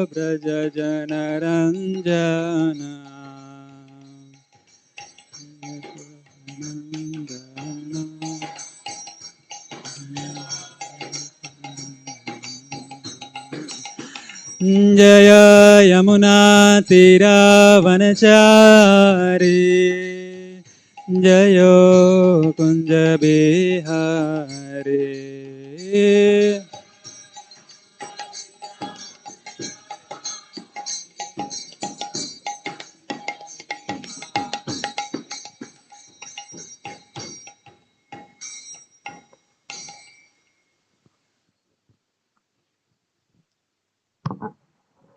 Braja Janaranjana Jaya Yamuna Tira Vanachari Jayo Kunja Bihari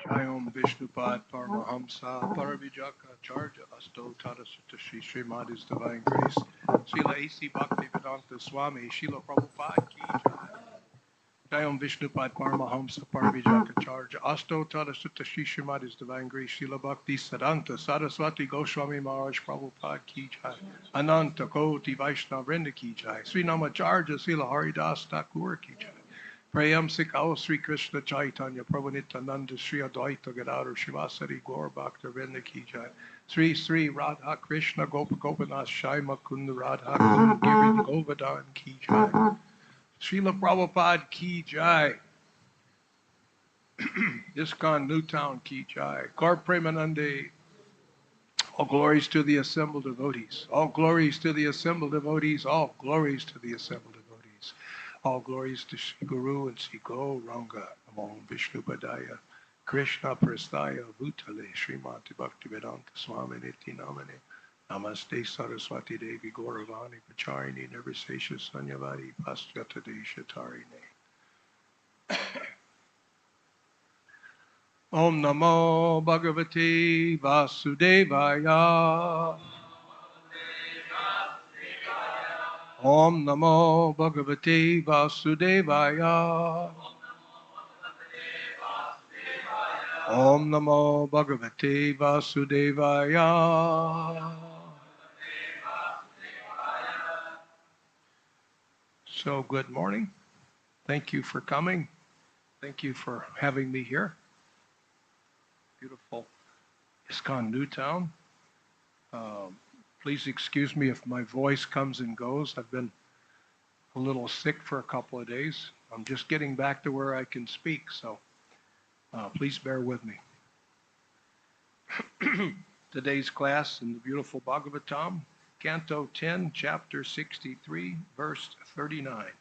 Jayom Vishnupad Paramahamsa Parabhijaka Charja Asto Tata Sutta Shri Srimad His Divine Grace Srila A.C. Bhaktivedanta Swami Srila Prabhupada Ki Jai Jayom Vishnupad Paramahamsa Parabhijaka Charja Asto Tata Sutta Shri Srimad His Divine Grace Srila Bhakti Siddhanta Saraswati Goswami Maharaj Prabhupada Ki Jai Ananta Koti Vaishnava Vrinda Ki Jai Sri Namacharja Srila Haridas Thakur Ki Jai Prayam Sikao Sri Krishna Chaitanya Prabhu Nityananda Sri Advaita Gadadhar Shivasari Gaur Bhakta Vrinda Ki Jai Sri Sri Radha Krishna Gopa Gopinath Shai Makunda Radha Kund Girid Govardhan Ki Jai Srila Prabhupada Ki Jai ISKCON Newtown Ki Jai Gaur Premanande. All glories to the assembled devotees. All glories to the assembled devotees. All glories to the assembled devotees. All glories to Sri Guru and Sri Gauranga. Namo Vishnu Padaya. Krishna Prasthaya Bhutale Srimati Bhaktivedanta Swami Niti Namane. Namaste Saraswati Devi Gauravani Pacharini Nirvisesha Sanyavadi Paschata Desha Tarine. Om Namo Bhagavate Vasudevaya. Om Namo Bhagavate Vasudevaya. Om Namo Bhagavate Vasudevaya. So good morning. Thank you for coming. Thank you for having me here. Beautiful ISKCON Newtown. Please excuse me if my voice comes and goes. I've been a little sick for a couple of days. I'm just getting back to where I can speak, so please bear with me. Today's class in the beautiful Bhagavatam, Canto 10, Chapter 63, Verse 39.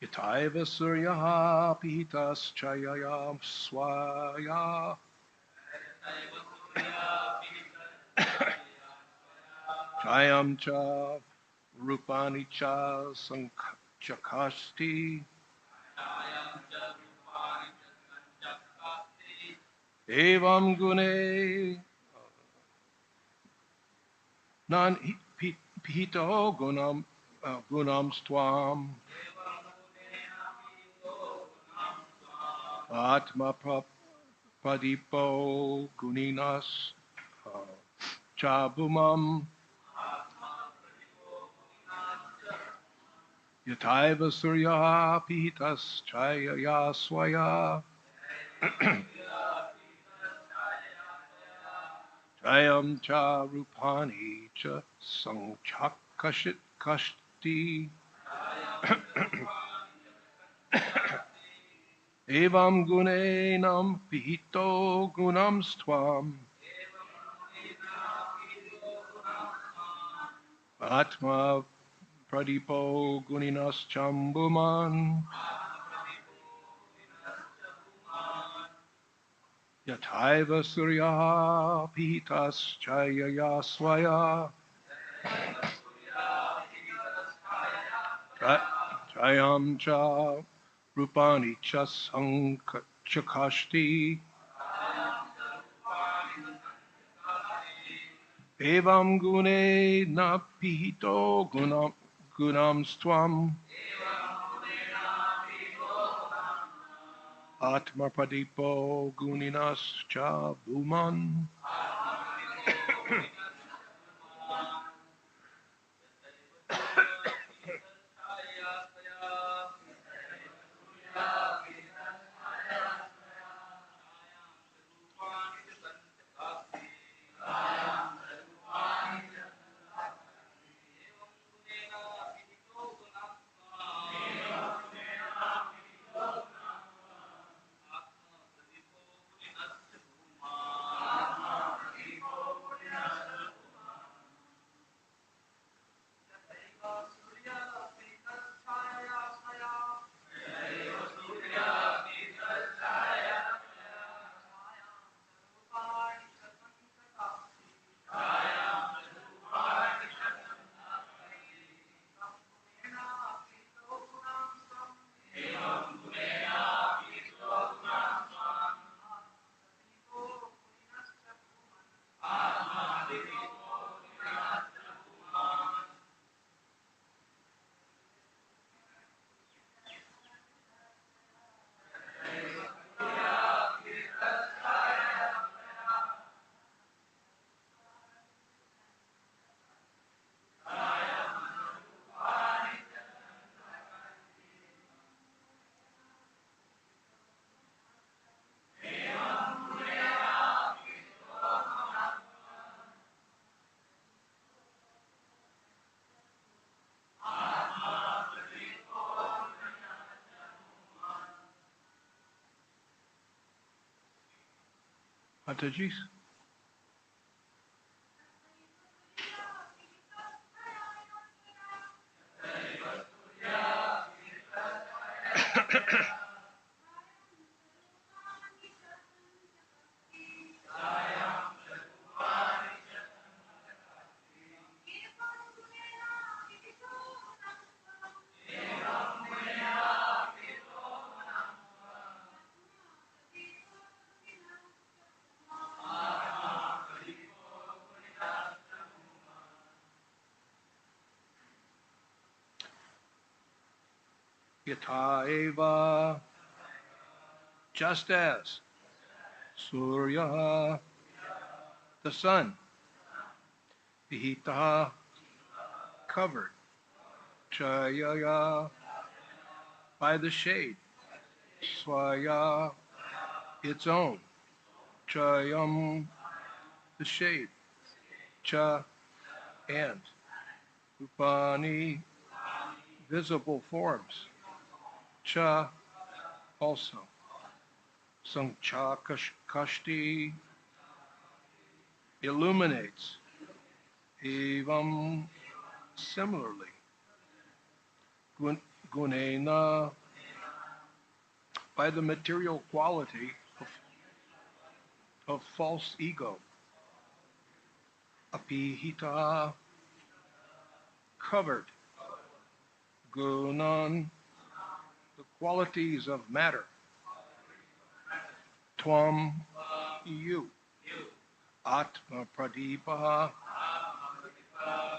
Yataiva suryaha pihitas chayayam swaya. Chayam cha rupani cha sanchakasti. Evam gune nan pihito gunam stvam. Atma pradipo guninas chabumam. Yataiva surya pihitas chayaya swaya. Jayam cha rupani cha sanchakashit kashti. Evam gunenam pihito gunam stvam. Atma pradipo guninas chambuman. Yataiva surya pihitas chayaya swaya. Jayam cha rupani cha sanchakashti. Evam gune na pihito gunam stvam. Atma pradipo guninas cha buman. Mataji? Yatha eva, just as Surya, the sun, Vihita, covered, Chayaya, by the shade, Swaya, its own, Chayam, the shade, Cha, and Upani, visible forms, Cha, also, Sancha Kashti, illuminates, Evam, similarly, Gunena, by the material quality of false ego, Apihita, covered, Gunan, the qualities of matter, Tvam, you, Atma Pradipa,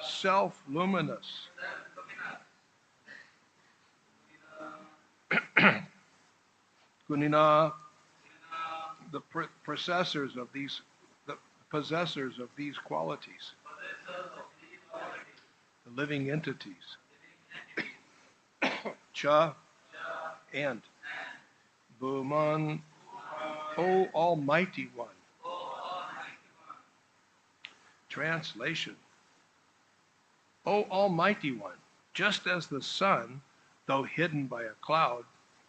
self-luminous, Gunina, the possessors of these qualities, the living entities, Cha, and Bhuman, O Almighty One. Translation. O Almighty One, just as the sun, though hidden by a cloud,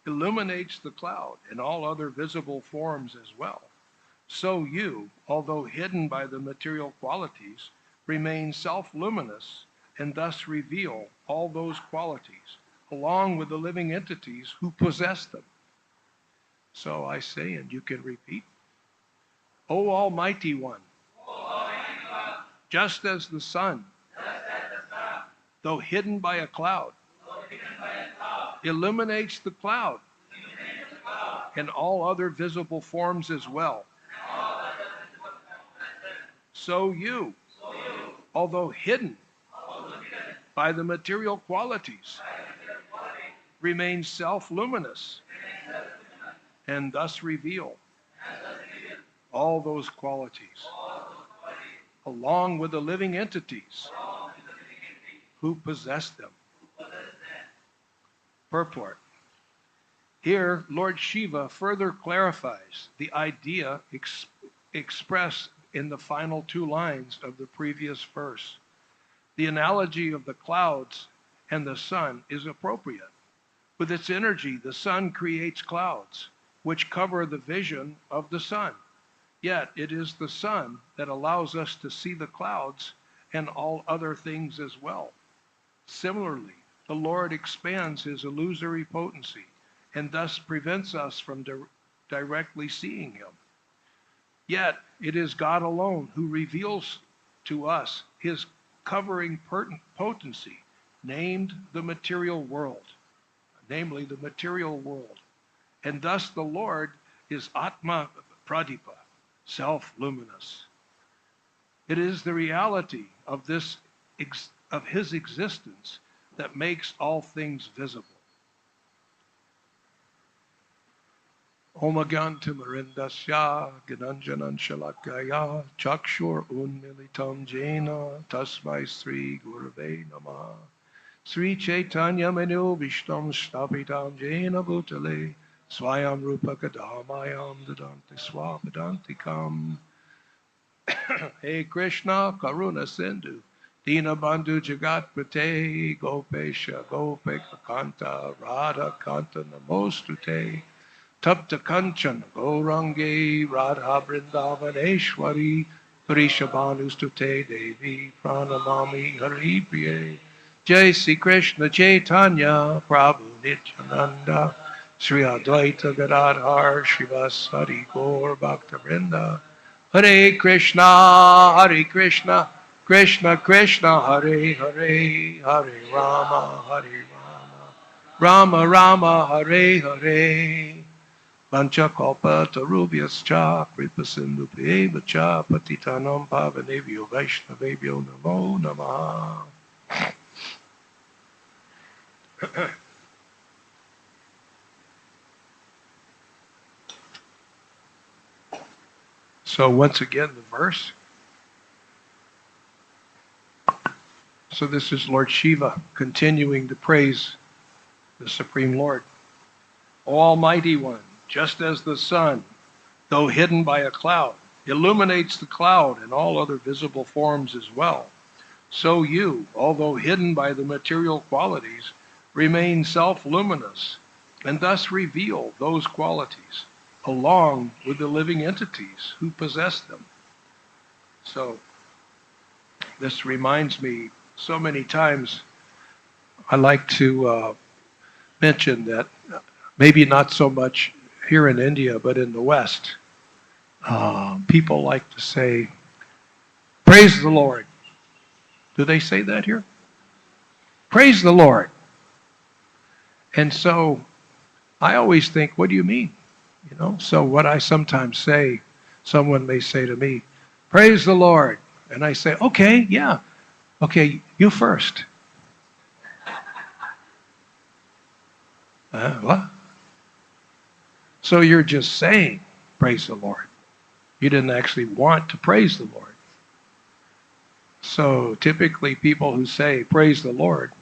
illuminates the cloud and all other visible forms as well, so you, although hidden by the material qualities, remain self-luminous and thus reveal all those qualities, along with the living entities who possess them. So I say, and you can repeat, O Almighty One, just as the sun, though hidden by a cloud, illuminates the cloud and all other visible forms as well. So you, although hidden by the material qualities, remain self-luminous and thus reveal all those qualities, along with the living entities who possess them. Purport. Here, Lord Shiva further clarifies the idea expressed in the final two lines of the previous verse. The analogy of the clouds and the sun is appropriate. With its energy, the sun creates clouds, which cover the vision of the sun. Yet it is the sun that allows us to see the clouds and all other things as well. Similarly, the Lord expands his illusory potency and thus prevents us from directly seeing him. Yet it is God alone who reveals to us his covering potency, named the material world, namely the material world. And thus the Lord is Atma Pradipa, self-luminous. It is the reality of his existence that makes all things visible. Om Agyantimarindasya Gnanjanan Shalakaya Chakshur Unmilitam Jena Tasmai Sri Gurave Namah Sri Chaitanya Manu Vishtam Shtapitam Jena Bhutale Swayam Rupa Kadamayam Dadanti Swapadantikam. Hey Krishna Karuna Sindhu Dina Bandhu Jagat Prate Gopesha Gopeka Kanta Radha Kanta Namostute Tapta Kanchan Gaurange Radha Vrindavaneshwari Vrishabhanustute Devi Pranamami Hari Priye. Jai Sri Krishna Chaitanya Prabhu Nityananda Sri Advaita Gadadhar Srivasari Gaur Bhakta Vrinda. Hare Krishna, Krishna Krishna, Hare Hare, Hare Rama, Rama Rama, Hare Hare. Vanchakalpa tarubhyascha kripasindhubheva patitanam pavanebhyo vaishnavebhyo namo namaha. So once again, the verse. So this is Lord Shiva continuing to praise the Supreme Lord. O Almighty One, just as the sun, though hidden by a cloud, illuminates the cloud and all other visible forms as well, so you, although hidden by the material qualities, remain self-luminous and thus reveal those qualities along with the living entities who possess them. So this reminds me, so many times I like to mention that maybe not so much here in India, but in the West, people like to say, praise the Lord. Do they say that here? Praise the Lord. And so I always think, what do you mean? You know, so what I sometimes say, someone may say to me, praise the Lord. And I say, okay, yeah. Okay, you first. What? So you're just saying, praise the Lord. You didn't actually want to praise the Lord. So typically people who say, praise the Lord,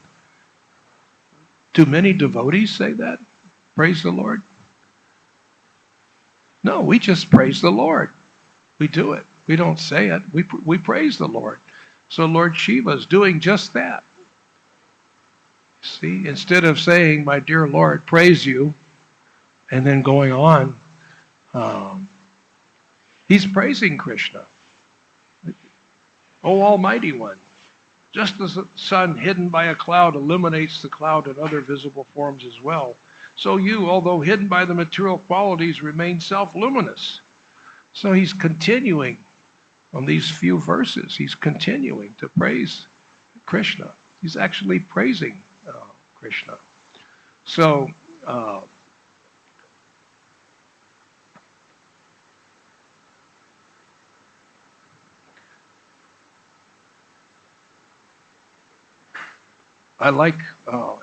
do many devotees say that? Praise the Lord? No, we just praise the Lord. We do it. We don't say it. We praise the Lord. So Lord Shiva is doing just that. See, instead of saying, my dear Lord, praise you, and then going on, he's praising Krishna. O Almighty One, just as the sun hidden by a cloud illuminates the cloud and other visible forms as well, so you, although hidden by the material qualities, remain self-luminous. So he's continuing on these few verses. He's continuing to praise Krishna. He's actually praising Krishna. So I like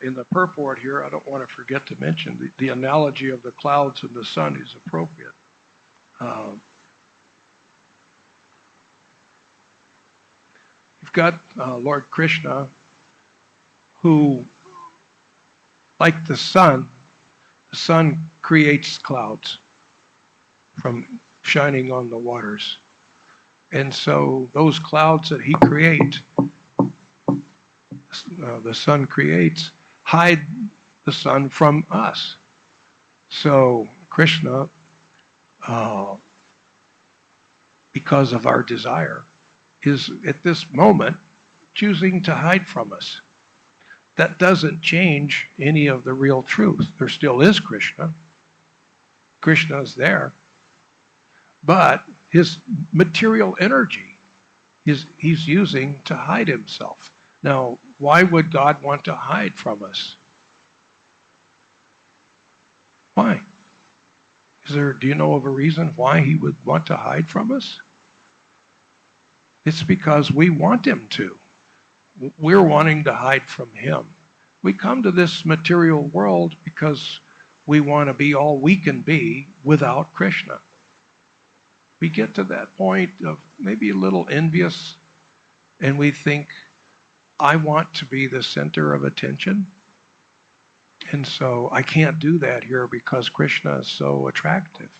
in the purport here, I don't want to forget to mention the analogy of the clouds and the sun is appropriate. You've got Lord Krishna who, like the sun creates clouds from shining on the waters. And so those clouds that he creates, the sun creates, hide the sun from us. So Krishna, because of our desire, is at this moment choosing to hide from us. That doesn't change any of the real truth. There still is Krishna. Krishna is there. But his material energy he's using to hide himself. Now, why would God want to hide from us? Why? Do you know of a reason why he would want to hide from us? It's because we want him to. We're wanting to hide from him. We come to this material world because we want to be all we can be without Krishna. We get to that point of maybe a little envious, and we think, I want to be the center of attention. And so I can't do that here because Krishna is so attractive.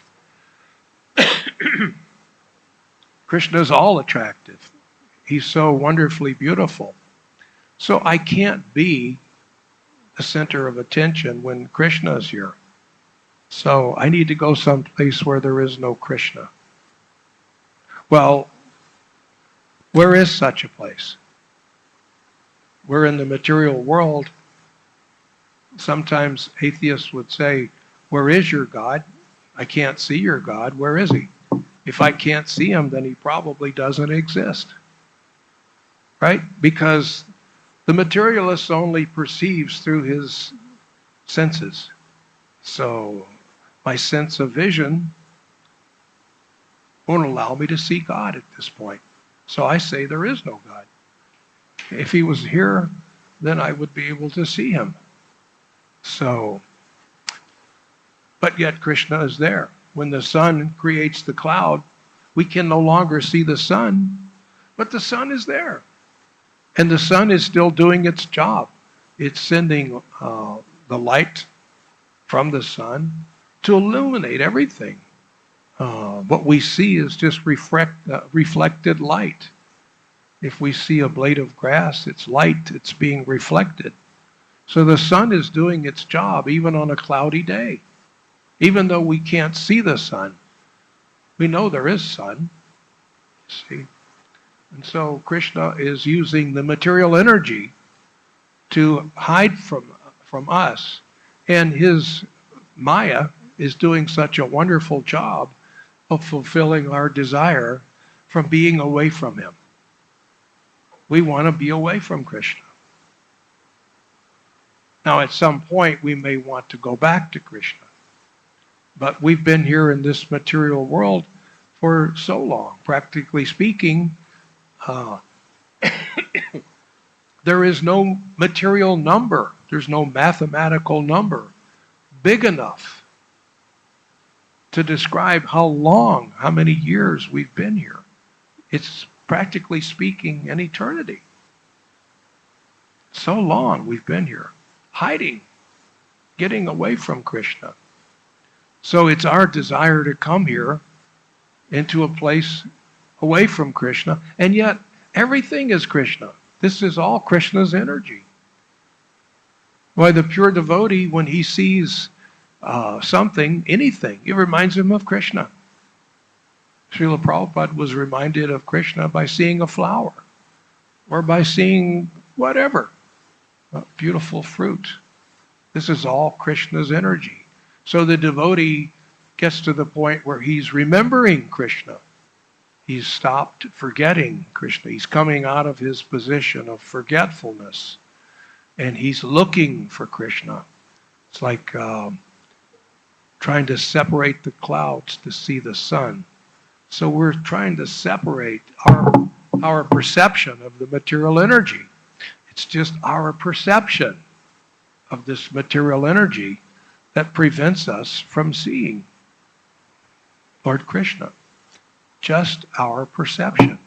Krishna is all attractive. He's so wonderfully beautiful. So I can't be the center of attention when Krishna is here. So I need to go someplace where there is no Krishna. Well, where is such a place? We're in the material world. Sometimes atheists would say, where is your God? I can't see your God. Where is he? If I can't see him, then he probably doesn't exist. Right? Because the materialist only perceives through his senses. So my sense of vision won't allow me to see God at this point. So I say there is no God. If he was here, then I would be able to see him. So, but yet Krishna is there. When the sun creates the cloud, we can no longer see the sun, but the sun is there. And the sun is still doing its job. It's sending the light from the sun to illuminate everything. What we see is just reflected light. If we see a blade of grass, it's light, it's being reflected. So the sun is doing its job even on a cloudy day. Even though we can't see the sun, we know there is sun. See? And so Krishna is using the material energy to hide from us. And his Maya is doing such a wonderful job of fulfilling our desire from being away from him. We want to be away from Krishna. Now, at some point, we may want to go back to Krishna. But we've been here in this material world for so long. Practically speaking, there is no material number. There's no mathematical number big enough to describe how long, how many years we've been here. It's practically speaking an eternity. So long we've been here, hiding, getting away from Krishna. So it's our desire to come here into a place away from Krishna, and yet everything is Krishna. This is all Krishna's energy. Why, the pure devotee, when he sees something, anything, it reminds him of Krishna. Srila Prabhupada was reminded of Krishna by seeing a flower or by seeing whatever, a beautiful fruit. This is all Krishna's energy. So the devotee gets to the point where he's remembering Krishna. He's stopped forgetting Krishna. He's coming out of his position of forgetfulness, and he's looking for Krishna. It's like trying to separate the clouds to see the sun. So we're trying to separate our perception of the material energy. It's just our perception of this material energy that prevents us from seeing Lord Krishna. Just our perception.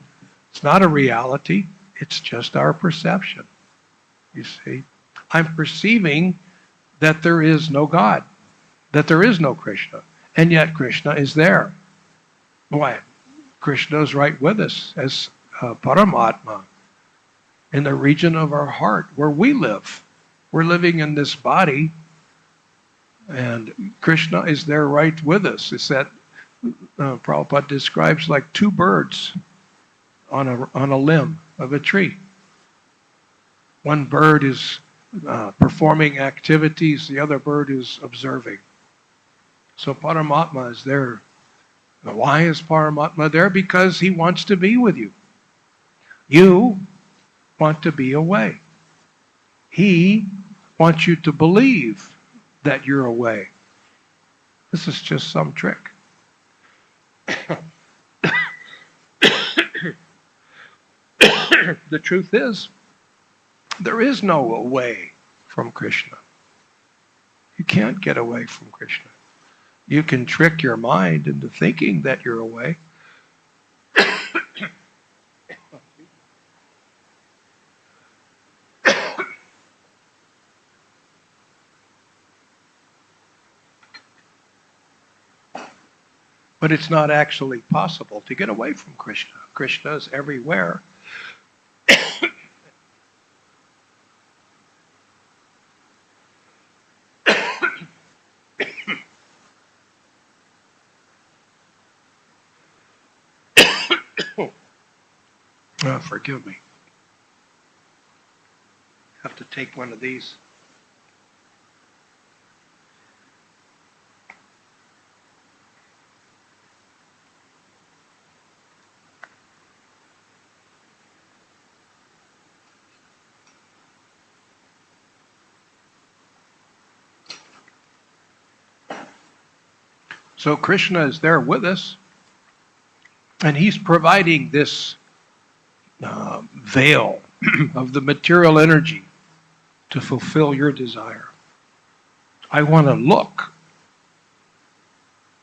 It's not a reality, it's just our perception. You see, I'm perceiving that there is no God, that there is no Krishna, and yet Krishna is there. Why? Krishna is right with us as Paramatma in the region of our heart where we live. We're living in this body, and Krishna is there right with us. It's that Prabhupada describes like two birds on a limb of a tree. One bird is performing activities, the other bird is observing. So Paramatma is there. Why is Paramatma there? Because he wants to be with you. You want to be away. He wants you to believe that you're away. This is just some trick. The truth is, there is no away from Krishna. You can't get away from Krishna. You can trick your mind into thinking that you're away. But it's not actually possible to get away from Krishna. Krishna is everywhere. Forgive me. Have to take one of these. So Krishna is there with us, and he's providing this veil of the material energy to fulfill your desire. I want to look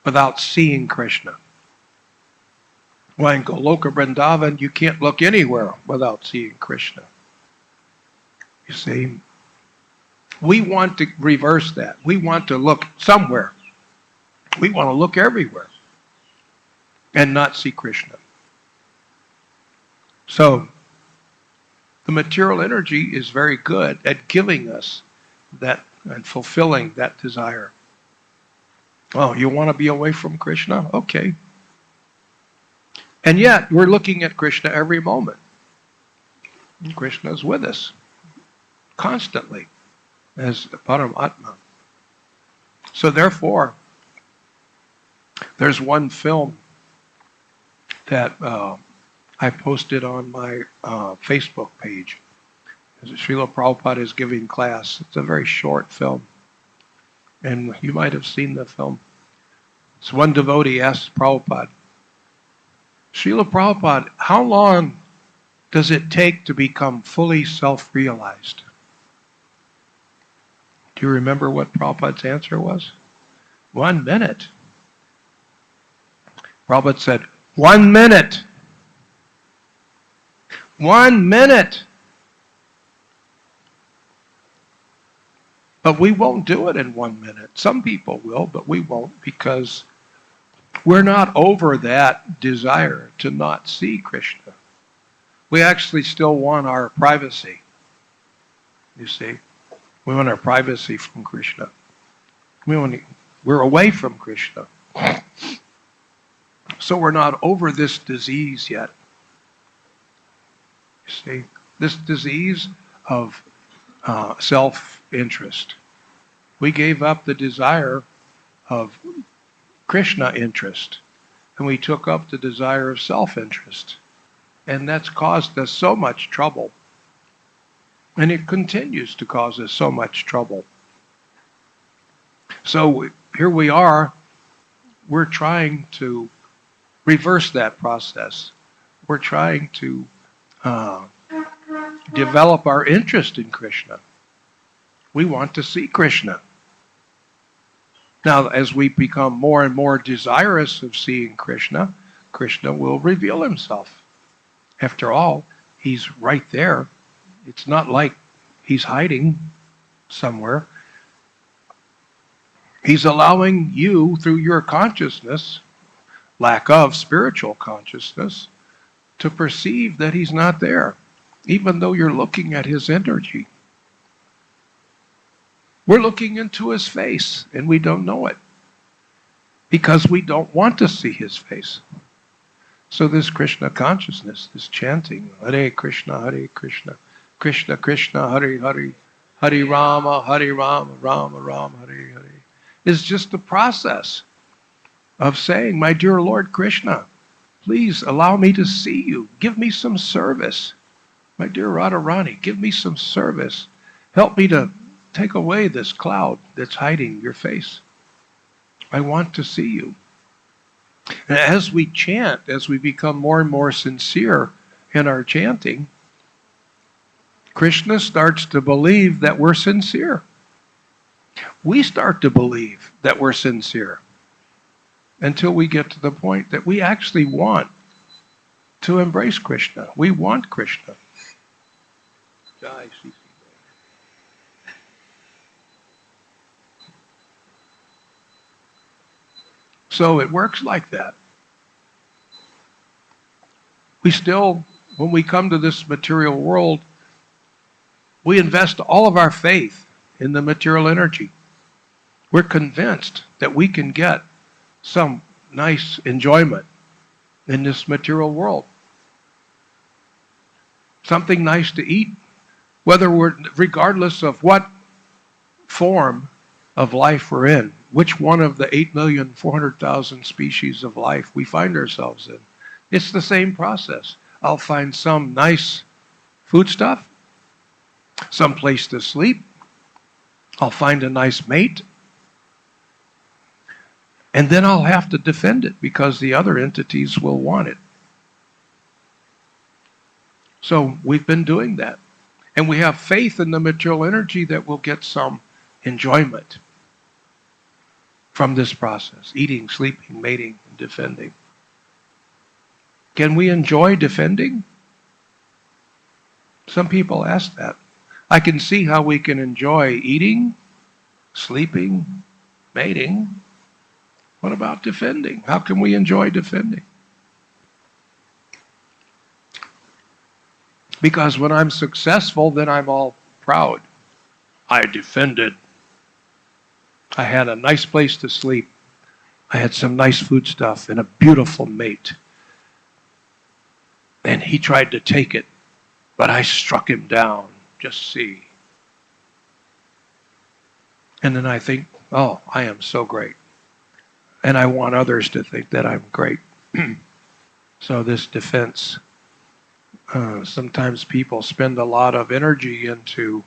without seeing Krishna. Well, in Goloka Vrindavan, you can't look anywhere without seeing Krishna. You see, we want to reverse that. We want to look somewhere. We want to look everywhere and not see Krishna. So, the material energy is very good at giving us that and fulfilling that desire. Oh, you want to be away from Krishna? Okay. And yet, we're looking at Krishna every moment. And Krishna is with us constantly as Paramatma. So therefore, there's one film that I posted on my Facebook page. Srila Prabhupada is giving class. It's a very short film. And you might have seen the film. So one devotee asked Prabhupada, Srila Prabhupada, how long does it take to become fully self-realized? Do you remember what Prabhupada's answer was? 1 minute. Prabhupada said, 1 minute. 1 minute. But we won't do it in 1 minute. Some people will, but we won't, because we're not over that desire to not see Krishna. We actually still want our privacy. You see? We want our privacy from Krishna. We're away from Krishna. So we're not over this disease yet. You see? This disease of self-interest. We gave up the desire of Krishna interest, and we took up the desire of self-interest. And that's caused us so much trouble. And it continues to cause us so much trouble. So here we are, we're trying to reverse that process. We're trying to develop our interest in Krishna. We want to see Krishna. Now, as we become more and more desirous of seeing Krishna, Krishna will reveal himself. After all, he's right there. It's not like he's hiding somewhere. He's allowing you, through your consciousness, lack of spiritual consciousness, to perceive that he's not there, even though you're looking at his energy. We're looking into his face, and we don't know it, because we don't want to see his face. So this Krishna consciousness, this chanting, Hare Krishna, Krishna Krishna, Hare Hare, Hare Rama, Rama Rama, Hare Hare, is just the process of saying, my dear Lord Krishna, please allow me to see you. Give me some service. My dear Radharani, give me some service. Help me to take away this cloud that's hiding your face. I want to see you. And as we chant, as we become more and more sincere in our chanting, Krishna starts to believe that we're sincere. We start to believe that we're sincere until we get to the point that we actually want to embrace Krishna. We want Krishna. Jai Sri. So it works like that. We still, when we come to this material world, we invest all of our faith in the material energy. We're convinced that we can get some nice enjoyment in this material world. something nice to eat, regardless of what form of life we're in, which one of the 8,400,000 species of life we find ourselves in. It's the same process. I'll find some nice foodstuff, some place to sleep. I'll find a nice mate. And then I'll have to defend it because the other entities will want it. So we've been doing that. And we have faith in the material energy that we'll get some enjoyment from this process. Eating, sleeping, mating, and defending. Can we enjoy defending? Some people ask that. I can see how we can enjoy eating, sleeping, mating. What about defending? How can we enjoy defending? Because when I'm successful, then I'm all proud. I defended. I had a nice place to sleep. I had some nice food stuff and a beautiful mate. And he tried to take it, but I struck him down. Just see. And then I think, oh, I am so great. And I want others to think that I'm great. So this defense, sometimes people spend a lot of energy into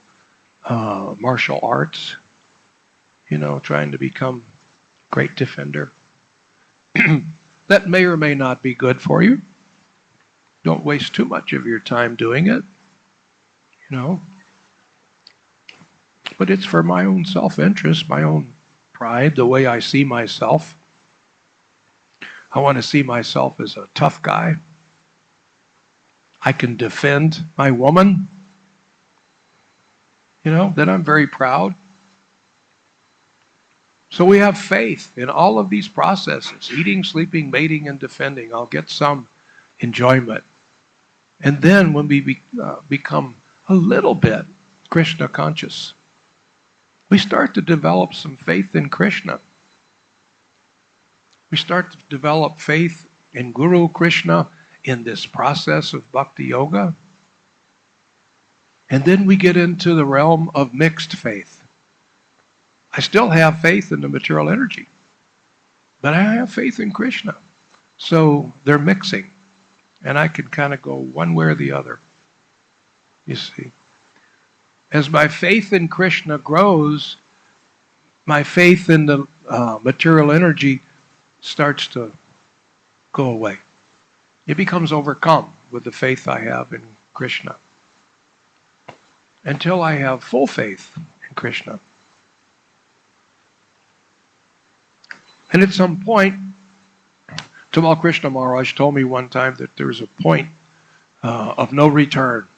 martial arts, trying to become a great defender. That may or may not be good for you. Don't waste too much of your time doing it, But it's for my own self-interest, my own pride, the way I see myself. I want to see myself as a tough guy. I can defend my woman. Then I'm very proud. So we have faith in all of these processes, eating, sleeping, mating, and defending. I'll get some enjoyment. And then when we become a little bit Krishna conscious, we start to develop some faith in Krishna. We start to develop faith in Guru Krishna in this process of bhakti yoga. And then we get into the realm of mixed faith. I still have faith in the material energy, but I have faith in Krishna. So they're mixing, and I can kind of go one way or the other, you see. As my faith in Krishna grows, my faith in the material energy starts to go away. It becomes overcome with the faith I have in Krishna. Until I have full faith in Krishna. And at some point, Tamal Krishna Maharaj told me one time that there's a point of no return.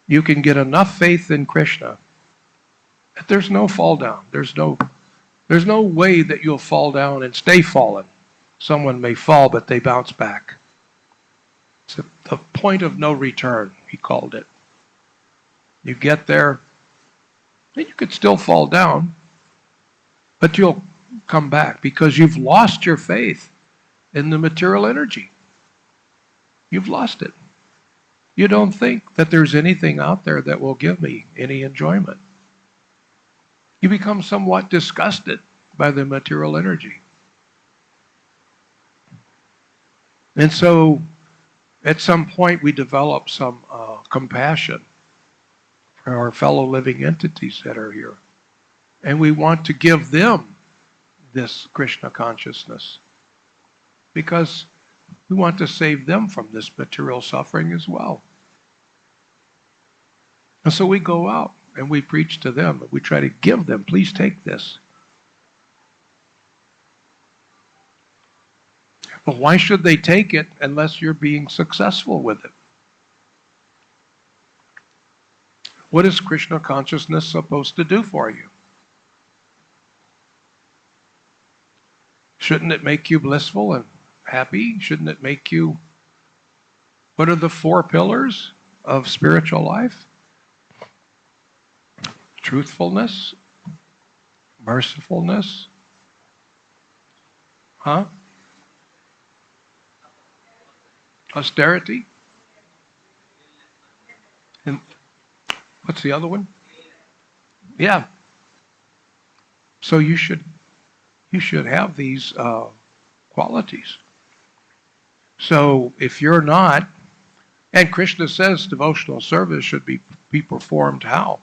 You can get enough faith in Krishna that there's no fall down. There's no way that you'll fall down and stay fallen. Someone may fall, but they bounce back. It's the point of no return, he called it. You get there, and you could still fall down, but you'll come back because you've lost your faith in the material energy. You've lost it. You don't think that there's anything out there that will give me any enjoyment. You become somewhat disgusted by the material energy. And so, at some point, we develop some compassion for our fellow living entities that are here. And we want to give them this Krishna consciousness because we want to save them from this material suffering as well. And so we go out and we preach to them. We try to give them, please take this. But why should they take it unless you're being successful with it? What is Krishna consciousness supposed to do for you? Shouldn't it make you blissful and happy? Shouldn't it make you... What are the 4 pillars of spiritual life? Truthfulness, mercifulness, austerity, And what's the other one? Yeah. So you should have these qualities. So if you're not, and Krishna says devotional service should be performed how?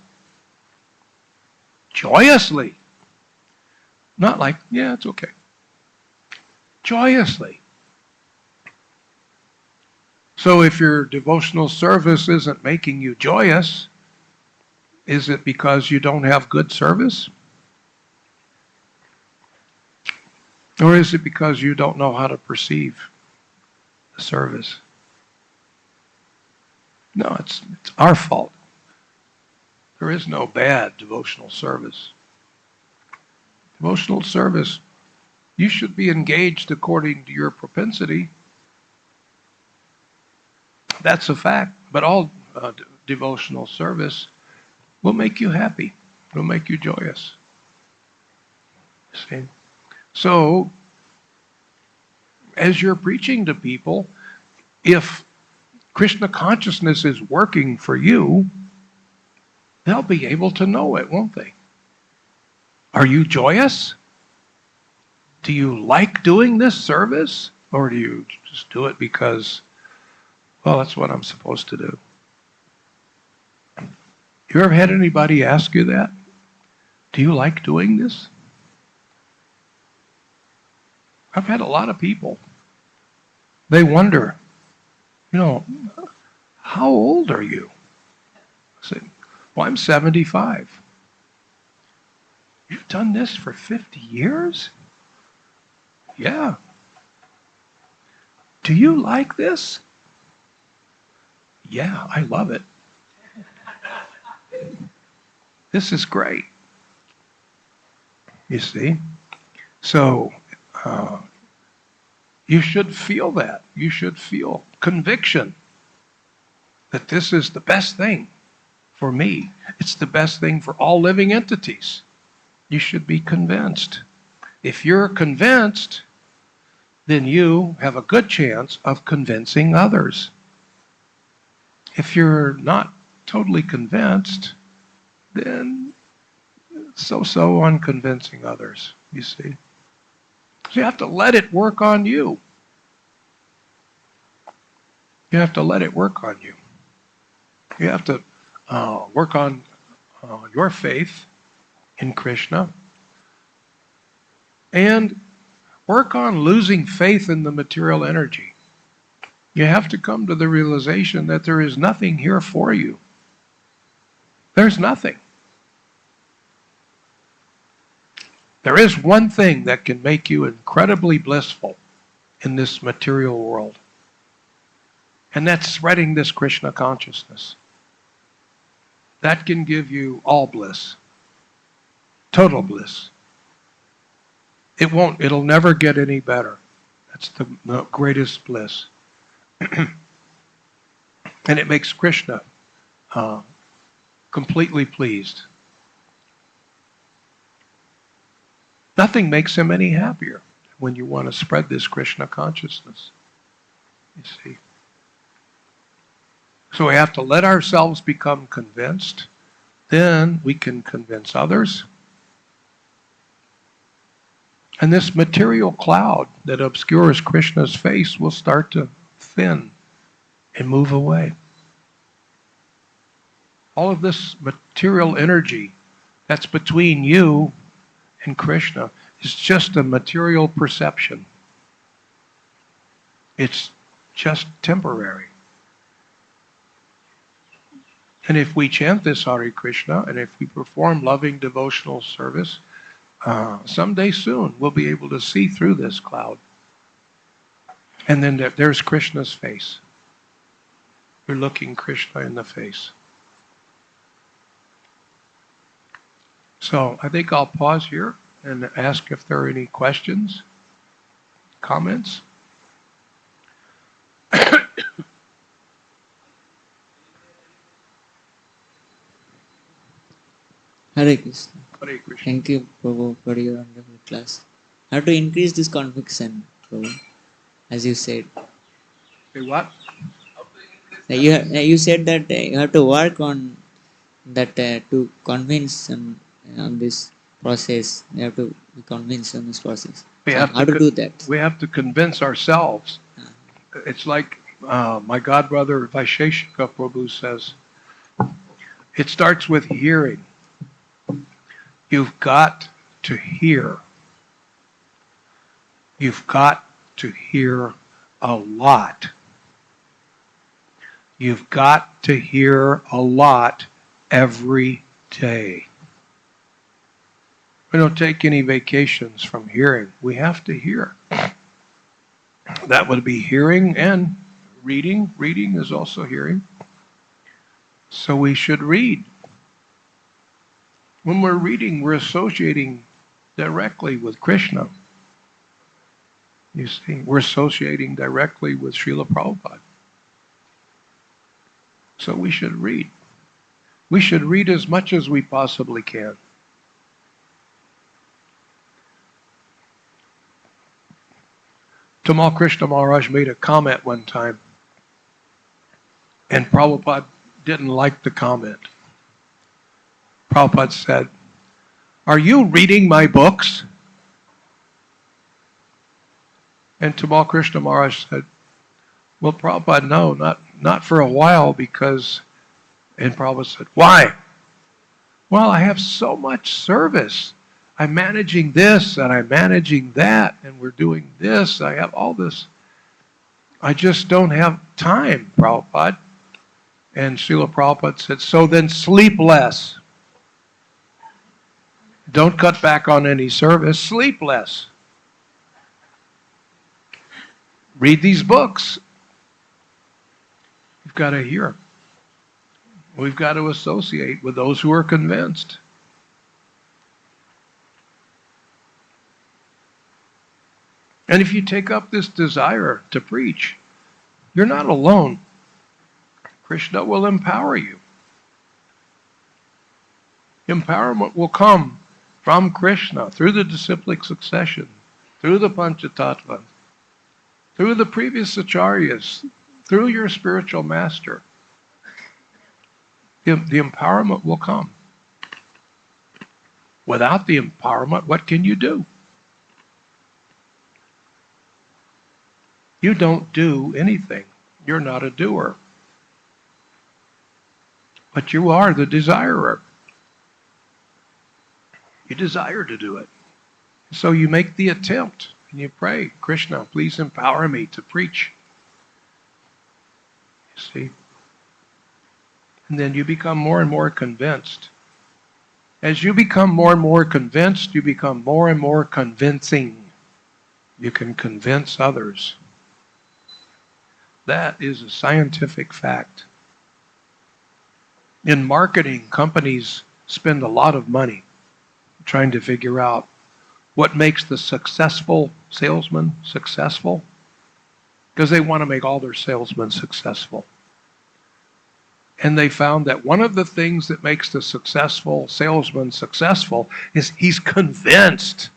Joyously. Not like, yeah, it's okay. Joyously. So if your devotional service isn't making you joyous, is it because you don't have good service? Or is it because you don't know how to perceive the service? No, it's our fault. There is no bad devotional service. Devotional service, you should be engaged according to your propensity. That's a fact. But all devotional service will make you happy. Will make you joyous. See? So, as you're preaching to people, if Krishna consciousness is working for you, they'll be able to know it, won't they? Are you joyous? Do you like doing this service? Or do you just do it because, well, that's what I'm supposed to do? You ever had anybody ask you that? Do you like doing this? I've had a lot of people. They wonder, how old are you? I say, well, I'm 75. You've done this for 50 years? Yeah. Do you like this? Yeah, I love it. This is great. You see? So, you should feel that. You should feel conviction that this is the best thing for me. It's the best thing for all living entities. You should be convinced. If you're convinced, then you have a good chance of convincing others. If you're not totally convinced, then so on convincing others, you see. So you have to let it work on you. You have to let it work on you. You have to work on your faith in Krishna and work on losing faith in the material energy. You have to come to the realization that there is nothing here for you. There's nothing. There is one thing that can make you incredibly blissful in this material world, and that's spreading this Krishna consciousness. That can give you all bliss, total bliss. It'll never get any better. That's the greatest bliss. And it makes Krishna completely pleased. Nothing makes him any happier when you want to spread this Krishna consciousness. You see. So we have to let ourselves become convinced. Then we can convince others. And this material cloud that obscures Krishna's face will start to thin and move away. All of this material energy that's between you and Krishna is just a material perception. It's just temporary. And if we chant this Hare Krishna, and if we perform loving devotional service, someday soon we'll be able to see through this cloud. And then there's Krishna's face. You're looking Krishna in the face. So I think I'll pause here and ask if there are any questions, comments. Hare Krishna. Hare Krishna. Thank you, Prabhu, for your wonderful class. How to increase this conviction, Prabhu, as you said. Say what? You said that you have to work on that to convince on this process. You have to be convinced on this process. We So have how to do that? We have to convince ourselves. It's like my godbrother Vaisheshika Prabhu says, it starts with hearing. You've got to hear. You've got to hear a lot. You've got to hear a lot every day. We don't take any vacations from hearing. We have to hear. That would be hearing and reading. Reading is also hearing. So we should read. When we're reading, we're associating directly with Krishna. You see, we're associating directly with Srila Prabhupada. So we should read. We should read as much as we possibly can. Tamal Krishna Maharaj made a comment one time, and Prabhupada didn't like the comment. Prabhupada said, "Are you reading my books?" And Tamal Krishna Maharaj said, "Well, Prabhupada, no, not for a while, because..." And Prabhupada said, "Why?" "Well, I have so much service. I'm managing this and I'm managing that, and we're doing this. I have all this. I just don't have time, Prabhupada." And Srila Prabhupada said, "So then sleep less. Don't cut back on any service. Sleep less. Read these books." You've got to hear. We've got to associate with those who are convinced. And if you take up this desire to preach, you're not alone. Krishna will empower you. Empowerment will come from Krishna through the disciplic succession, through the Panchatattva, through the previous acharyas, through your spiritual master. The empowerment will come. Without the empowerment, what can you do? You don't do anything. You're not a doer. But you are the desirer. You desire to do it. So you make the attempt and you pray, "Krishna, please empower me to preach." You see? And then you become more and more convinced. As you become more and more convinced, you become more and more convincing. You can convince others. That is a scientific fact. In marketing, companies spend a lot of money trying to figure out what makes the successful salesman successful, because they want to make all their salesmen successful. And they found that one of the things that makes the successful salesman successful is he's convinced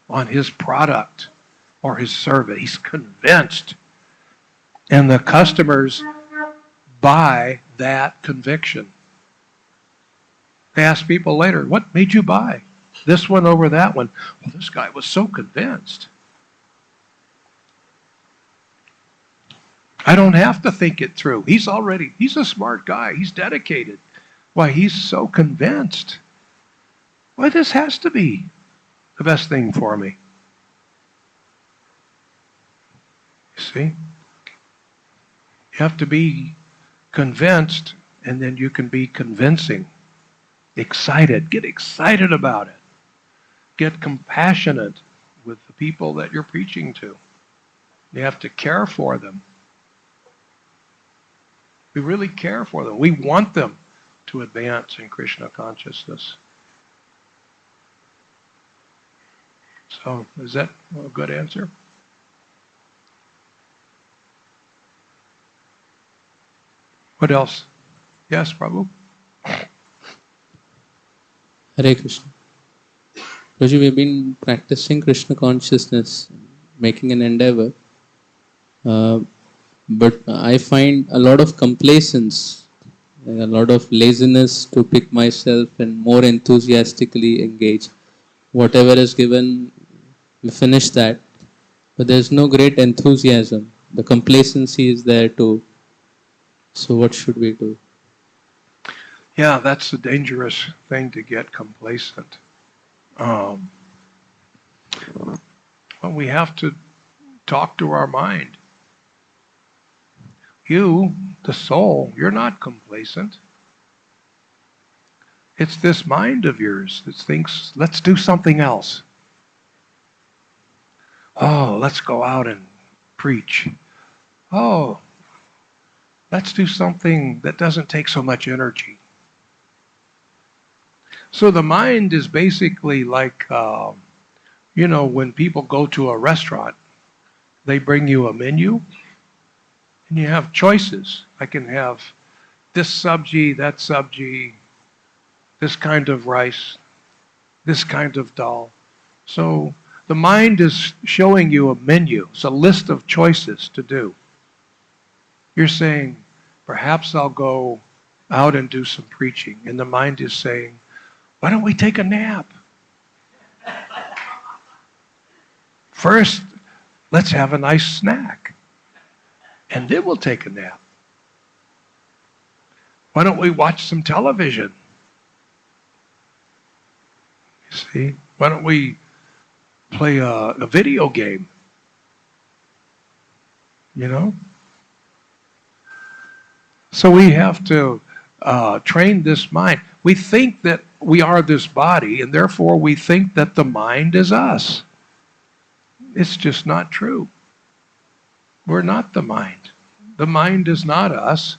on his product or his service. He's convinced. And the customers buy that conviction. They ask people later, "What made you buy this one over that one?" "Well, this guy was so convinced. I don't have to think it through. He's a smart guy. He's dedicated. Why, he's so convinced. Why, this has to be the best thing for me." You see? You have to be convinced, and then you can be convincing. Excited. Get excited about it. Get compassionate with the people that you're preaching to. You have to care for them. We really care for them. We want them to advance in Krishna consciousness. So, is that a good answer? What else? Yes, Prabhu? Hare Krishna. Prabhuji, we've been practicing Krishna consciousness, making an endeavor. but I find a lot of complacence, a lot of laziness to pick myself and more enthusiastically engage. Whatever is given, we finish that, but there's no great enthusiasm. The complacency is there too. So what should we do? Yeah, that's a dangerous thing to get complacent. Well, we have to talk to our mind. You, the soul, you're not complacent. It's this mind of yours that thinks, let's do something else. Oh, let's go out and preach. Oh, let's do something that doesn't take so much energy. So the mind is basically like, when people go to a restaurant, they bring you a menu, and you have choices. I can have this sabji, that sabji, this kind of rice, this kind of dal. So the mind is showing you a menu. It's a list of choices to do. You're saying, perhaps I'll go out and do some preaching. And the mind is saying, why don't we take a nap? First, let's have a nice snack. And then we'll take a nap. Why don't we watch some television? You see? Why don't we play a video game? So we have to train this mind. We think that we are this body, and therefore we think that the mind is us. It's just not true. We're not the mind. The mind is not us.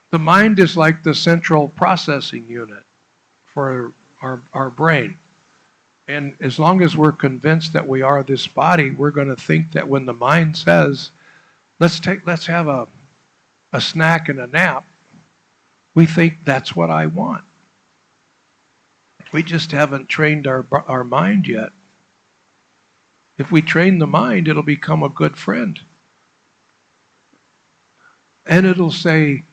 The mind is like the central processing unit for our brain. And as long as we're convinced that we are this body, we're going to think that when the mind says, let's have a snack and a nap, we think that's what I want. We just haven't trained our mind yet. If we train the mind, it'll become a good friend. And it'll say,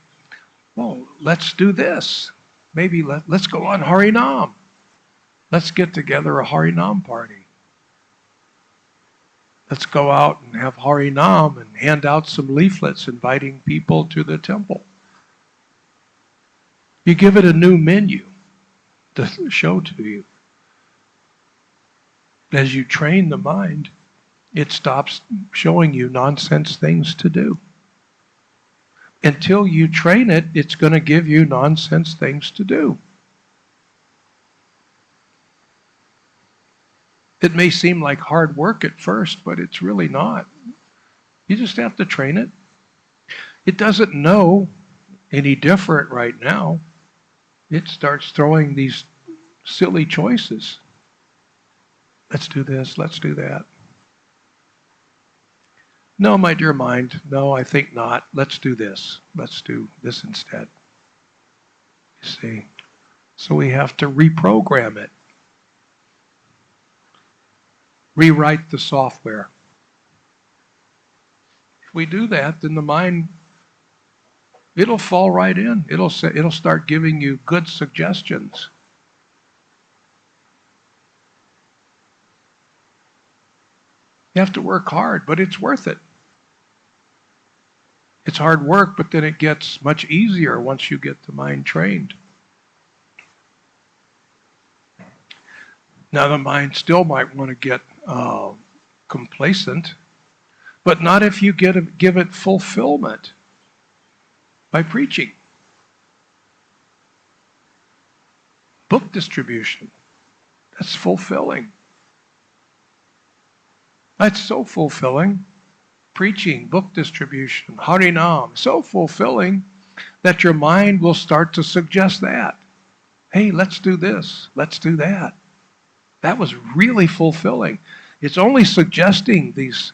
well, let's do this. Maybe let's go on Harinam. Let's get together a Harinam party. Let's go out and have Harinam and hand out some leaflets inviting people to the temple. You give it a new menu to show to you. As you train the mind, it stops showing you nonsense things to do. Until you train it, it's going to give you nonsense things to do. It may seem like hard work at first, but it's really not. You just have to train it. It doesn't know any different right now. It starts throwing these silly choices. Let's do this, let's do that. No, my dear mind, no, I think not. Let's do this. Let's do this instead. You see? So we have to reprogram it. Rewrite the software. If we do that, then the mind, it'll fall right in. It'll start giving you good suggestions. You have to work hard, but it's worth it. It's hard work, but then it gets much easier once you get the mind trained. Now the mind still might want to get complacent, but not if you give it fulfillment by preaching. Book distribution, that's fulfilling. That's so fulfilling. Preaching, book distribution, Harinam, so fulfilling that your mind will start to suggest that. Hey, let's do this, let's do that. That was really fulfilling. It's only suggesting these,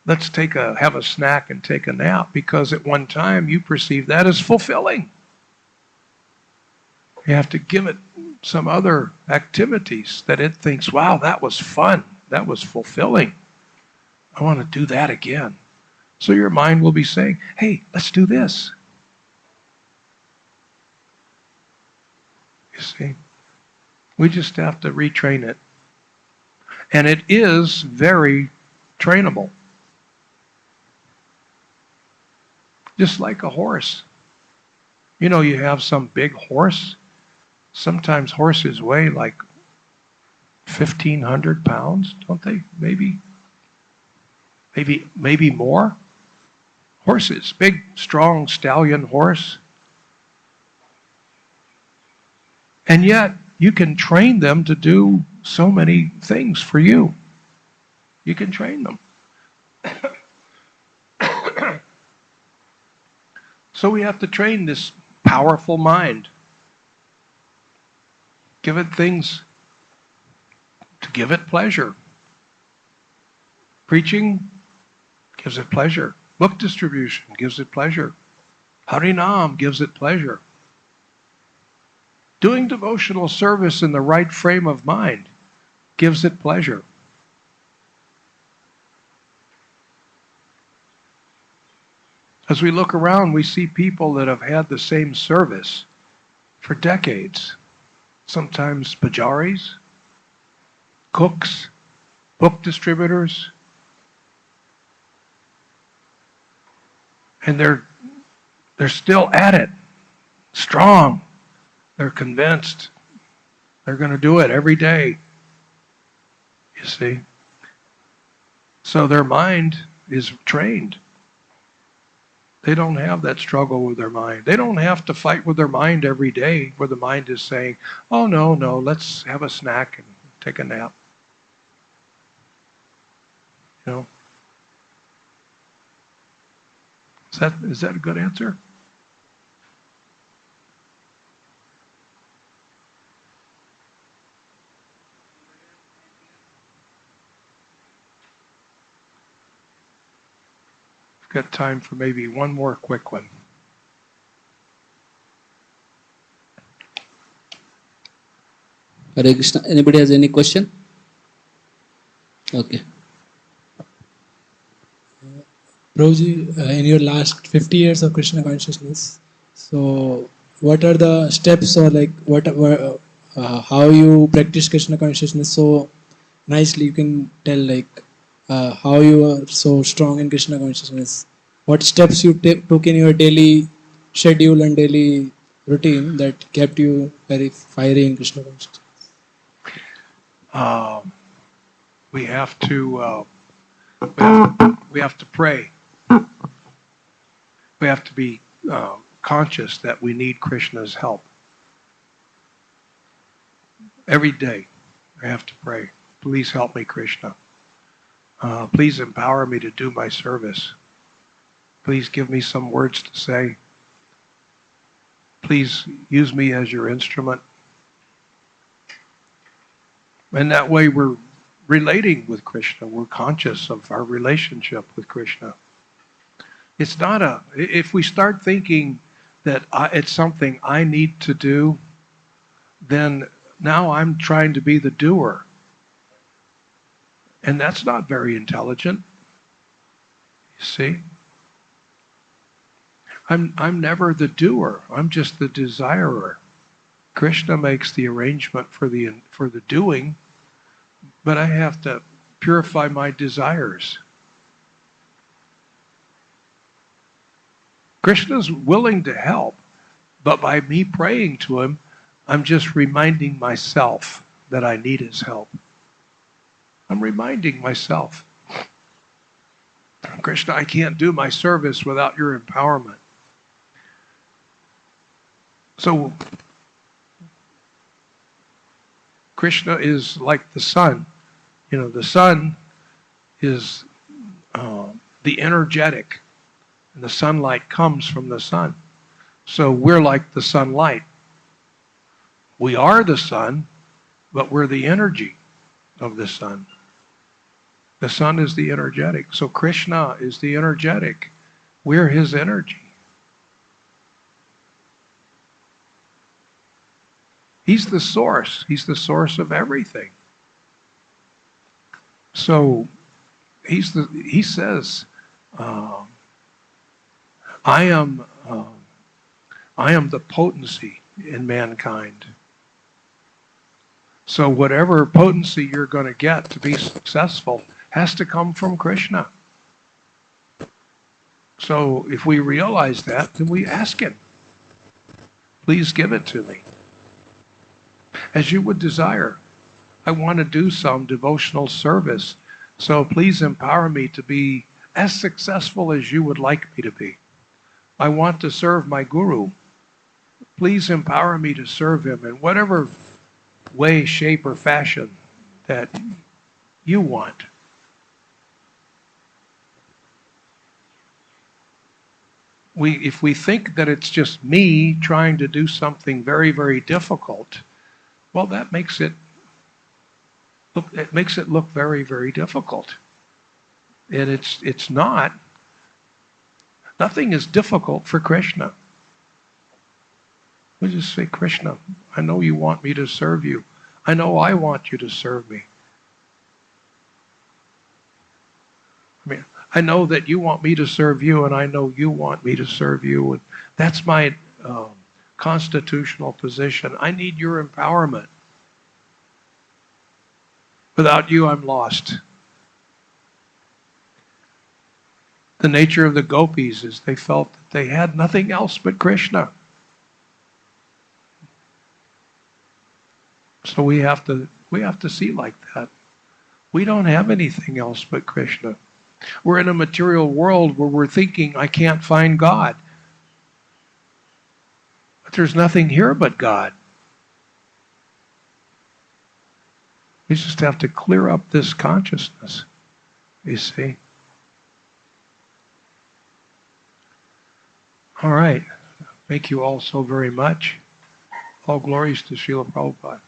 let's have a snack and take a nap, because at one time you perceive that as fulfilling. You have to give it some other activities that it thinks, wow, that was fun, that was fulfilling. I want to do that again. So your mind will be saying, hey, let's do this. You see? We just have to retrain it. And it is very trainable. Just like a horse. You know, you have some big horse. Sometimes horses weigh like 1,500 pounds, don't they? Maybe more. Horses, big, strong stallion horse. And yet, you can train them to do so many things for you. You can train them. So we have to train this powerful mind. Give it things to give it pleasure. Preaching gives it pleasure. Book distribution gives it pleasure. Harinam gives it pleasure. Doing devotional service in the right frame of mind gives it pleasure. As we look around, we see people that have had the same service for decades. Sometimes pujaris, cooks, book distributors. And they're still at it, strong. They're convinced. They're going to do it every day. You see? So their mind is trained. They don't have that struggle with their mind. They don't have to fight with their mind every day where the mind is saying, oh, no, let's have a snack and take a nap. You know? Is that a good answer? Got time for maybe one more quick one. Hare Krishna. Anybody has any question? Okay. Prabhuji, in your last 50 years of Krishna consciousness, so what are the steps or like how you practice Krishna consciousness so nicely? You can tell like how you are so strong in Krishna consciousness. What steps you took in your daily schedule and daily routine that kept you very fiery in Krishna consciousness? We have to pray. We have to be conscious that we need Krishna's help. Every day, I have to pray. Please help me, Krishna. Please empower me to do my service. Please give me some words to say. Please use me as your instrument. And that way we're relating with Krishna. We're conscious of our relationship with Krishna. It's not if we start thinking that it's something I need to do, then now I'm trying to be the doer. And that's not very intelligent. You see? I'm never the doer. I'm just the desirer. Krishna makes the arrangement for the doing, but I have to purify my desires. Krishna's willing to help, but by me praying to him, I'm just reminding myself that I need his help. I'm reminding myself, Krishna, I can't do my service without your empowerment. So, Krishna is like the sun. You know, the sun is the energetic, and the sunlight comes from the sun. So we're like the sunlight. We are the sun, but we're the energy of the sun. The sun is the energetic. So Krishna is the energetic. We're his energy. He's the source. He's the source of everything. So he says, Uh, I am the potency in mankind. So whatever potency you're going to get to be successful has to come from Krishna. So if we realize that, then we ask him, please give it to me. As you would desire. I want to do some devotional service. So please empower me to be as successful as you would like me to be. I want to serve my guru. Please empower me to serve him in whatever way, shape, or fashion that you want. If we think that it's just me trying to do something very, very difficult, well, that makes it look very, very difficult. And it's not. Nothing is difficult for Krishna. We just say, Krishna, I know you want me to serve you. I know I want you to serve me. I mean, I know that you want me to serve you, and I know you want me to serve you. And that's my constitutional position. I need your empowerment. Without you, I'm lost. The nature of the gopis is they felt that they had nothing else but Krishna. So we have to see like that. We don't have anything else but Krishna. We're in a material world where we're thinking, I can't find God. But there's nothing here but God. We just have to clear up this consciousness, you see. All right. Thank you all so very much. All glories to Srila Prabhupada.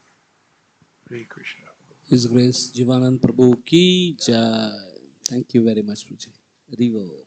Hare Krishna. His Grace Jivananda Prabhu ki jai. Thank you very much, Prabhuji. Haribo.